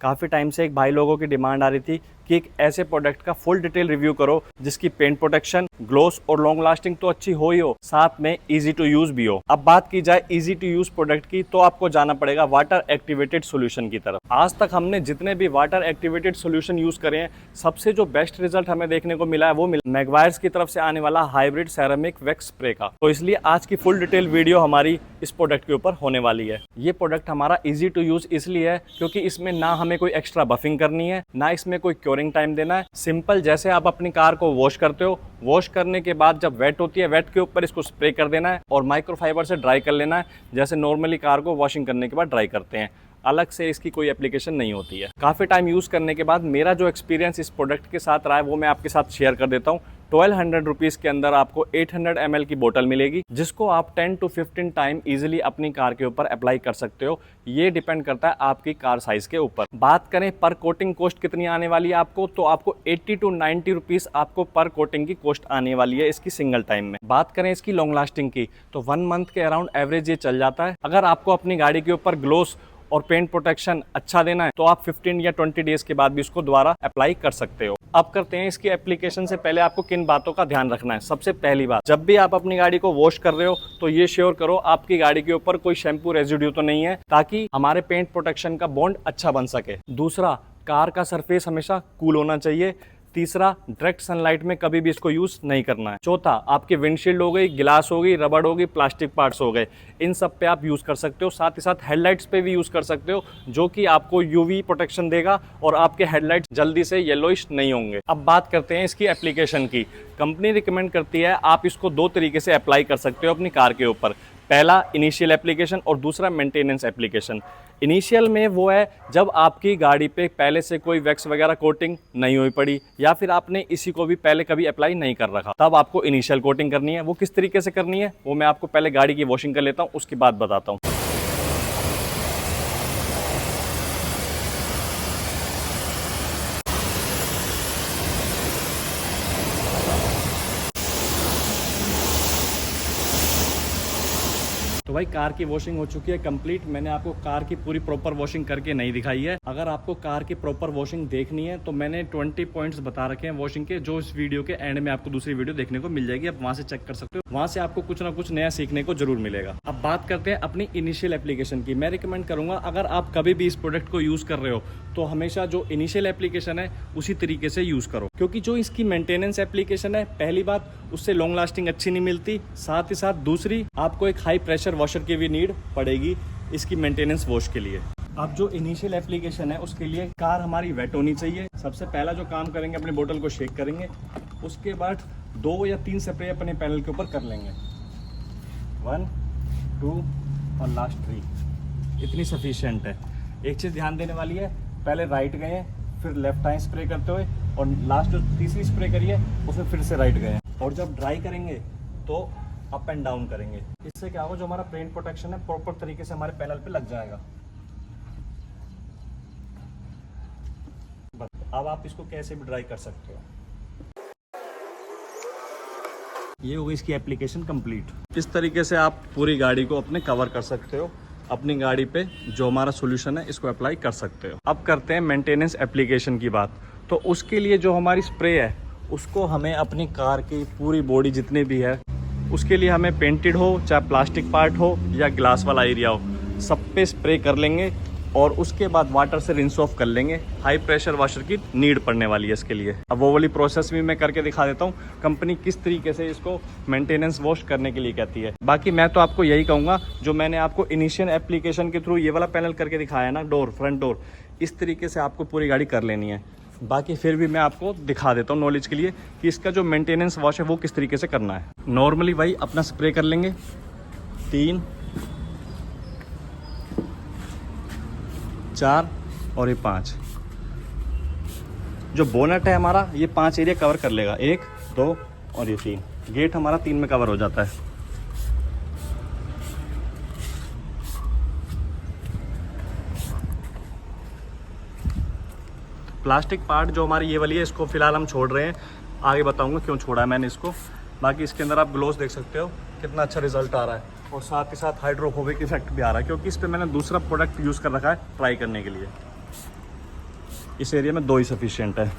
काफ़ी टाइम से एक भाई लोगों की डिमांड आ रही थी कि एक ऐसे प्रोडक्ट का फुल डिटेल रिव्यू करो जिसकी पेंट प्रोटेक्शन, ग्लोस और लॉन्ग लास्टिंग तो अच्छी हो ही हो, साथ में इजी टू यूज भी हो। अब बात की जाए इजी टू यूज प्रोडक्ट की, तो आपको जाना पड़ेगा वाटर एक्टिवेटेड सॉल्यूशन की तरफ। आज तक हमने जितने भी वाटर एक्टिवेटेड सॉल्यूशन यूज करे हैं, सबसे जो बेस्ट रिजल्ट हमें देखने को मिला है वो मिला मैग्वायर्स की तरफ से आने वाला हाइब्रिड सेरामिक वैक्स स्प्रे का। तो इसलिए आज की फुल डिटेल वीडियो हमारी इस प्रोडक्ट के ऊपर होने वाली है। ये प्रोडक्ट हमारा इजी टू यूज इसलिए है क्योंकि इसमें ना हमें कोई एक्स्ट्रा बफिंग करनी है, ना इसमें कोई क्योरिंग टाइम देना है। सिंपल जैसे आप अपनी कार को वॉश करते हो, वॉश करने के बाद जब वेट होती है, वेट के ऊपर इसको स्प्रे कर देना है और माइक्रोफाइबर से ड्राई कर लेना है, जैसे नॉर्मली कार को वॉशिंग करने के बाद ड्राई करते हैं। अलग से इसकी कोई एप्लीकेशन नहीं होती है। काफ़ी टाइम यूज़ करने के बाद मेरा जो एक्सपीरियंस इस प्रोडक्ट के साथ रहा है वो मैं आपके साथ शेयर कर देता हूँ। 1200 रुपीज़ के अंदर आपको 800 ml की बोतल मिलेगी, जिसको आप 10 to 15 टाइम इजीली अपनी कार के ऊपर अप्लाई कर सकते हो। ये डिपेंड करता है आपकी कार साइज के ऊपर। बात करें पर कोटिंग कॉस्ट कितनी आने वाली है आपको, तो आपको 80 to 90 रुपीज़ आपको पर कोटिंग की कॉस्ट आने वाली है इसकी सिंगल टाइम में। बात करें इसकी लॉन्ग लास्टिंग की, तो 1 मंथ के अराउंड एवरेज ये चल जाता है। अगर आपको अपनी गाड़ी के ऊपर ग्लोस और पेंट प्रोटेक्शन अच्छा देना है तो आप 15 या 20 डेज के बाद भी इसको दोबारा अप्लाई कर सकते हो। अब करते हैं इसकी एप्लीकेशन से पहले आपको किन बातों का ध्यान रखना है। सबसे पहली बात, जब भी आप अपनी गाड़ी को वॉश कर रहे हो तो ये श्योर करो आपकी गाड़ी के ऊपर कोई शैम्पू रेजिड्यू तो नहीं है, ताकि हमारे पेंट प्रोटेक्शन का बॉन्ड अच्छा बन सके। दूसरा, कार का सरफेस हमेशा कूल होना चाहिए। तीसरा, डायरेक्ट सनलाइट में कभी भी इसको यूज नहीं करना है। चौथा, आपकी विंडशील्ड हो गई, गिलास हो गई, रबड़ होगी, प्लास्टिक पार्ट्स हो गए, इन सब पे आप यूज कर सकते हो। साथ ही साथ हेडलाइट्स पे भी यूज कर सकते हो, जो कि आपको यूवी प्रोटेक्शन देगा और आपके हेडलाइट्स जल्दी से येलोइश नहीं होंगे। अब बात करते हैं इसकी एप्लीकेशन की। कंपनी रिकमेंड करती है आप इसको 2 तरीके से अप्लाई कर सकते हो अपनी कार के ऊपर। पहला इनिशियल एप्लीकेशन और दूसरा मेंटेनेंस एप्लीकेशन। इनिशियल में वो है जब आपकी गाड़ी पे पहले से कोई वैक्स वगैरह कोटिंग नहीं हुई पड़ी, या फिर आपने इसी को भी पहले कभी अप्लाई नहीं कर रखा, तब आपको इनिशियल कोटिंग करनी है। वो किस तरीके से करनी है वो मैं आपको पहले गाड़ी की वॉशिंग कर लेता हूँ, उसके बाद बताता हूँ। तो भाई कार की वॉशिंग हो चुकी है कंप्लीट। मैंने आपको कार की पूरी प्रॉपर वॉशिंग करके नहीं दिखाई है। अगर आपको कार की प्रॉपर वॉशिंग देखनी है तो मैंने 20 पॉइंट्स बता रखे हैं वॉशिंग के, जो इस वीडियो के एंड में आपको दूसरी वीडियो देखने को मिल जाएगी। आप वहां से चेक कर सकते हो, वहां से आपको कुछ ना कुछ नया सीखने को जरूर मिलेगा। अब बात करते हैं अपनी इनिशियल एप्लीकेशन की। मैं रिकमेंड करूंगा अगर आप कभी भी इस प्रोडक्ट को यूज कर रहे हो तो हमेशा जो इनिशियल एप्लीकेशन है उसी तरीके से यूज करो, क्योंकि जो इसकी मेंटेनेंस एप्लीकेशन है, पहली बात उससे लॉन्ग लास्टिंग अच्छी नहीं मिलती। साथ ही साथ दूसरी, आपको एक हाई प्रेशर वॉशर की भी नीड पड़ेगी इसकी मेंटेनेंस वॉश के लिए। अब जो इनिशियल एप्लीकेशन है उसके लिए कार हमारी वेट होनी चाहिए। सबसे पहला जो काम करेंगे, अपने बोतल को शेक करेंगे, उसके बाद 2 या 3 स्प्रे अपने पैनल के ऊपर कर लेंगे। 1, 2 और लास्ट 3, इतनी सफिशिएंट है। एक चीज़ ध्यान देने वाली है, पहले राइट गए फिर लेफ्ट टाइम स्प्रे करते हुए, और लास्ट जो तीसरी स्प्रे करिए उसमें फिर से राइट गए, और जब ड्राई करेंगे तो अप एंड डाउन करेंगे। इससे क्या होगा, जो हमारा पेंट प्रोटेक्शन है प्रॉपर तरीके से हमारे पैनल पे लग जाएगा। बस अब आप इसको कैसे भी ड्राई कर सकते हो। ये हो गई इसकी एप्लीकेशन कंप्लीट। इस तरीके से आप पूरी गाड़ी को अपने कवर कर सकते हो। अपनी गाड़ी पे जो हमारा सॉल्यूशन है इसको अप्लाई कर सकते हो। अब करते हैं मेंटेनेंस एप्लीकेशन की बात। तो उसके लिए जो हमारी स्प्रे है उसको हमें अपनी कार की पूरी बॉडी जितनी भी है, उसके लिए हमें पेंटेड हो चाहे प्लास्टिक पार्ट हो या ग्लास वाला एरिया हो, सब पे स्प्रे कर लेंगे और उसके बाद वाटर से रिंस ऑफ कर लेंगे। हाई प्रेशर वॉशर की नीड पड़ने वाली है इसके लिए। अब वो वाली प्रोसेस भी मैं करके दिखा देता हूँ, कंपनी किस तरीके से इसको मेंटेनेंस वॉश करने के लिए कहती है। बाकी मैं तो आपको यही कहूँगा, जो मैंने आपको इनिशियल एप्लीकेशन के थ्रू ये वाला पैनल करके दिखाया ना, डोर, फ्रंट डोर, इस तरीके से आपको पूरी गाड़ी कर लेनी है। बाकी फिर भी मैं आपको दिखा देता हूँ नॉलेज के लिए कि इसका जो मेंटेनेंस वॉश है वो किस तरीके से करना है। नॉर्मली भाई अपना स्प्रे कर लेंगे 3, 4 और ये 5। जो बोनट है हमारा ये 5 एरिया कवर कर लेगा, 1, 2 और ये 3। गेट हमारा 3 में कवर हो जाता है। प्लास्टिक पार्ट जो हमारी ये वाली है इसको फिलहाल हम छोड़ रहे हैं, आगे बताऊंगा क्यों छोड़ा है मैंने इसको। बाकी इसके अंदर आप ग्लोस देख सकते हो कितना अच्छा रिजल्ट आ रहा है, और साथ ही साथ हाइड्रोफोबिक इफेक्ट भी आ रहा है, क्योंकि इस पर मैंने दूसरा प्रोडक्ट यूज़ कर रखा है ट्राई करने के लिए। इस एरिया में 2 ही सफिशिएंट है।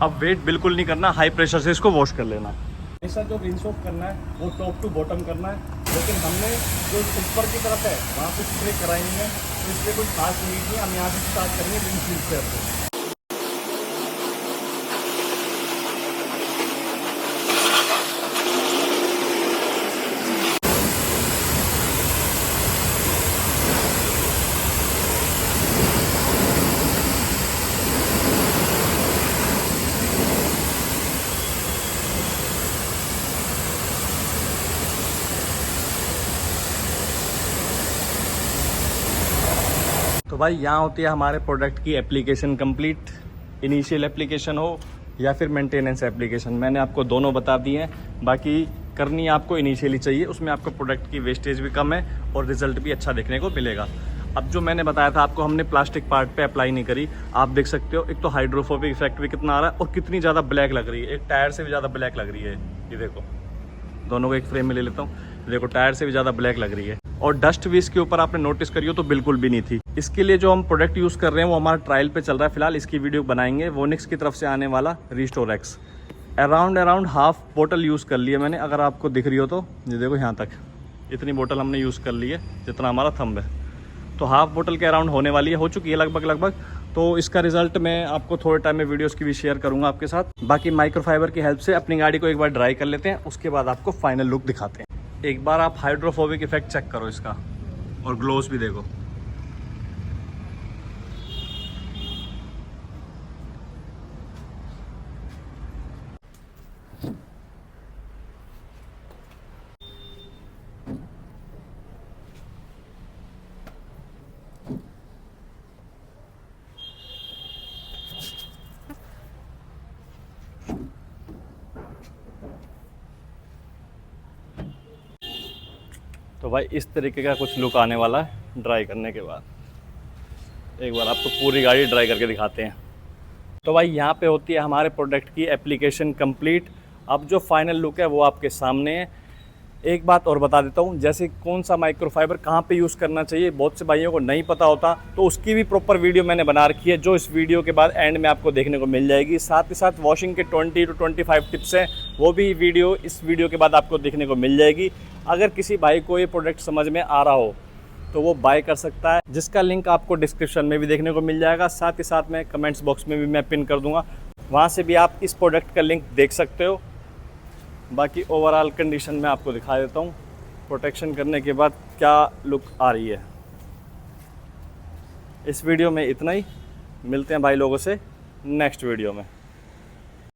अब वेट बिल्कुल नहीं करना, हाई प्रेशर से इसको वॉश कर लेना। ऐसा जो रिंस ऑफ करना है वो टॉप टू बॉटम करना है, लेकिन हमने जो ऊपर की तरफ है वहाँ पे स्प्रे कराएंगे है, तो इसलिए कोई खास नीड नहीं। हम यहाँ से स्टार्ट करेंगे रिंस यूज करके। तो भाई यहाँ होती है हमारे प्रोडक्ट की एप्लीकेशन कंप्लीट, इनिशियल एप्लीकेशन हो या फिर मेंटेनेंस एप्लीकेशन। मैंने आपको दोनों बता दिए हैं, बाकी करनी आपको इनिशियली चाहिए, उसमें आपको प्रोडक्ट की वेस्टेज भी कम है और रिजल्ट भी अच्छा देखने को मिलेगा। अब जो मैंने बताया था आपको, हमने प्लास्टिक पार्ट पे अप्लाई नहीं करी। आप देख सकते हो, एक तो हाइड्रोफोबिक इफेक्ट भी कितना आ रहा है और कितनी ज़्यादा ब्लैक लग रही है, एक टायर से भी ज़्यादा ब्लैक लग रही है। ये देखो, दोनों को एक फ्रेम में ले लेता हूँ, देखो टायर से भी ज़्यादा ब्लैक लग रही है। और डस्ट भी इसके ऊपर आपने नोटिस करी हो तो बिल्कुल भी नहीं थी। इसके लिए जो हम प्रोडक्ट यूज़ कर रहे हैं वो हमारा ट्रायल पे चल रहा है फिलहाल, इसकी वीडियो बनाएंगे। वोनिक्स की तरफ से आने वाला रिस्टोर एक्स, अराउंड हाफ बोतल यूज़ कर ली है मैंने, अगर आपको दिख रही हो तो। ये देखो यहाँ तक इतनी बोतल हमने यूज़ कर ली है, जितना हमारा थंब है, तो हाफ बोतल के अराउंड होने वाली है, हो चुकी है लगभग। तो इसका रिजल्ट मैं आपको थोड़े टाइम में वीडियोस की भी शेयर करूंगा आपके साथ। बाकी माइक्रोफाइबर की हेल्प से अपनी गाड़ी को एक बार ड्राई कर लेते हैं, उसके बाद आपको फाइनल लुक दिखाते हैं। एक बार आप हाइड्रोफोबिक इफेक्ट चेक करो इसका, और ग्लोस भी देखो। तो भाई इस तरीके का कुछ लुक आने वाला है ड्राई करने के बाद। एक बार आपको पूरी गाड़ी ड्राई करके दिखाते हैं। तो भाई यहाँ पे होती है हमारे प्रोडक्ट की एप्लीकेशन कंप्लीट। अब जो फाइनल लुक है वो आपके सामने है। एक बात और बता देता हूँ, जैसे कौन सा माइक्रोफाइबर कहाँ पे यूज़ करना चाहिए, बहुत से भाइयों को नहीं पता होता, तो उसकी भी प्रॉपर वीडियो मैंने बना रखी है, जो इस वीडियो के बाद एंड में आपको देखने को मिल जाएगी। साथ ही साथ वॉशिंग के 20 to 25 टिप्स हैं, वो भी वीडियो इस वीडियो के बाद आपको देखने को मिल जाएगी। अगर किसी भाई को ये प्रोडक्ट समझ में आ रहा हो तो वो बाय कर सकता है, जिसका लिंक आपको डिस्क्रिप्शन में भी देखने को मिल जाएगा। साथ ही साथ मैं कमेंट्स बॉक्स में भी मैं पिन कर दूंगा, वहाँ से भी आप इस प्रोडक्ट का लिंक देख सकते हो। बाकी ओवरऑल कंडीशन में आपको दिखा देता हूँ प्रोटेक्शन करने के बाद क्या लुक आ रही है। इस वीडियो में इतना ही, मिलते हैं भाई लोगों से नेक्स्ट वीडियो में।